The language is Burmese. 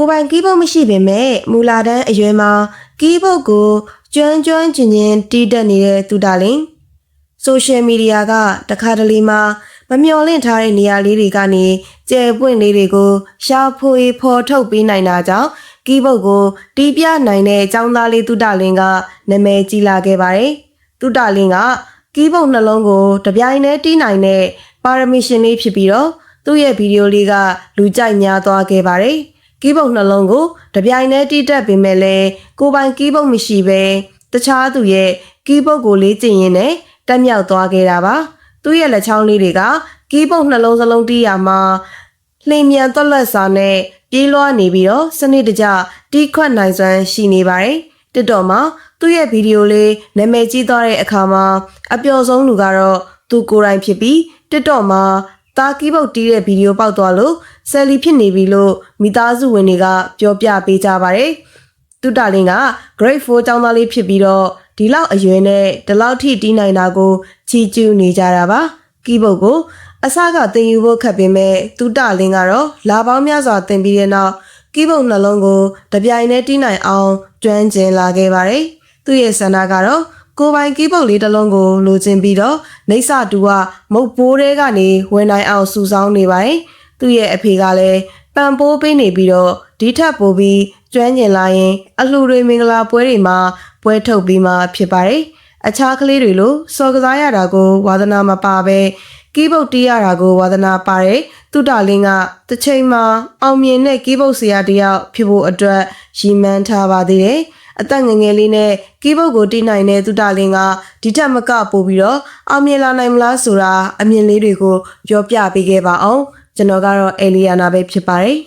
ကိုပိုင်ကီးဘုတ်မရှိပေမဲ့မူလာတန်းအရွယ်မှာကီးဘုတ်ကိုကျွမ်းကျင်တီးတက်နေတဲ့သူတာလင်ဆိုရှယ်မီဒီယာကတခါတလေမှာမမျှော်လင့်ထားတဲ့နေရာလေးတွေကနေကျယ်ပွင့်လေးတွေကိုရှာဖွေဖော်ထုတ်ပေးနိုင်တာကြောင့်ကီးဘုတ်ကိုတီးပြနိုင်တဲ့ចောင်းသားလေးသူတာလင်ကနာမည်ကြီးလာခဲ့ပါတယ်သူတာလင်ကကီးဘုတ်နှလုံးကိုတပြိုင်တည်းတီးနိုင်တဲ့ပါရမီရှင်လေးဖြစ်ပြီးတော့သူ့ရဲ့ဗီဒီယိုလေးကလူကြိုက်များသွားခဲ့ပါတယ်ကီးဘုတ်နှလုံးကိုတပြိုင်တည်းတီးတက်ပေမဲ့လည်းကိုပိုင်ကီးဘုတ်မရှိပဲတခြားသူရဲ့ကီးဘုတ်ကိုလေ့ကျင့်ရင်းနဲ့တက်မြောက်သွားခဲ့တာပါသူ့ရဲ့လက်ချောင်းလေးတွေကကီးဘုတ်နှလုံးစလုံးတီးရမှာလှိမ်မြန်သွက်လက်စာနဲ့ပြေးလွှားနေပြီးတော့စနစ်တကျတီးခွက်နိုင်စွမ်းရှိနေပါတယ်တစ်တော့မှာသူ့ရဲ့ဗီဒီယိုလေးနာမည်ကြီးသွားတဲ့အခါမှာအပျော်ဆုံးလူကတော့သူကိုယ်တိုင်ဖြစ်ပြီးတစ်တော့မှာတာကီးဘုတ်တီးတဲ့ဗီဒီယိုပေါက်သွားလို့ဆယ်လီဖြစ်နေပြီလို့မိသားစုဝင်တွေကပြောပြပေးကြပါတယ်သူတာလင်က grade 4ကျောင်းသားလေးဖြစ်ပြီးတော့ဒီလောက်အရွယ်နဲ့ဒီလောက်ထိတီးနိုင်တာကိုချီးကျူးနေကြတာပါကီးဘုတ်ကိုအစကသင်ယူဖို့ခက်ပေမဲ့သူတာလင်ကတော့လာပေါင်းများစွာသင်ပြီးတဲ့နောက်ကီးဘုတ်နှလုံးကိုတပြိုင်တည်းတီးနိုင်အောင်ကျွမ်းကျင်လာခဲ့ပါတယ်သူရဲ့ဆန္ဒကတော့ကိုပိုင်ကီးဘုတ်လေးတစ်လုံးကိုလိုချင်ပြီးတော့နေဆတူကမုတ်ဘိုးတဲကနေဝင်နိုင်အောင်စူဆောင်းနေပါတယ်သူရဲ့အဖေကလည်းပံပိုးပေးနေပြီးတော့ဒီထက်ပိုပြီးကျွမ်းကျင်လာရင်အလှူတွေမင်္ဂလာပွဲတွေမှာပွဲထုတ်ပြီးမှဖြစ်ပါတယ်အခြားကလေးတွေလိုစော်ကစားရတာကိုဝါသနာမပါပဲကီးဘုတ်တီးရတာကိုဝါသနာပါတဲ့သူတာလင်ကတစ်ချိန်မှာအောင်မြင်တဲ့ကီးဘုတ်ဆရာတယောက်ဖြစ်ဖို့အတွက်ရည်မှန်းထားပါသေးတယ်အသက်ငယ်ငယ်လေးနဲ့ကီးဘုတ်ကိုတီးနိုင်တဲ့သူတာလင်ကဒီထက်မကပို့ပြီးတော့အောင်မြင်လာနိုင်မလားဆိုတာအမြင်လေးတွေကိုပြောပြပေးခဲ့ပါအောင်ကျွန်တော်ကတော့အေလီယာနာပဲဖြစ်ပါတယ်